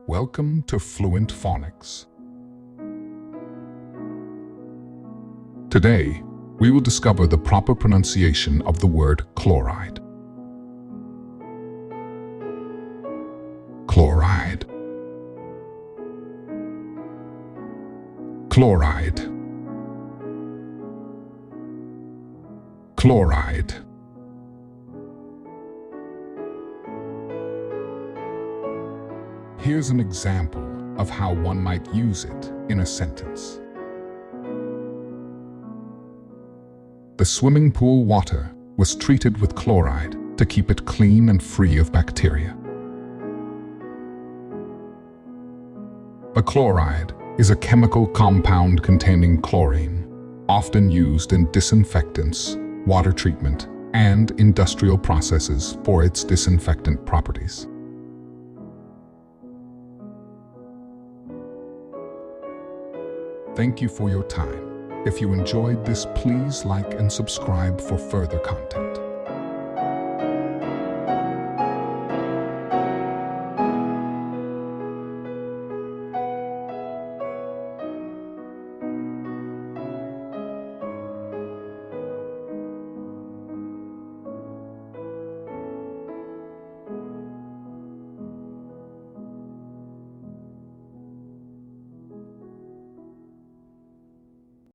Welcome to Fluent Phonics. Today, we will discover the proper pronunciation of the word chloride. Chloride. Chloride. Chloride. Here's an example of how one might use it in a sentence. The swimming pool water was treated with chloride to keep it clean and free of bacteria. A chloride is a chemical compound containing chlorine, often used in disinfectants, water treatment, and industrial processes for its disinfectant properties. Thank you for your time. If you enjoyed this, please like and subscribe for further content.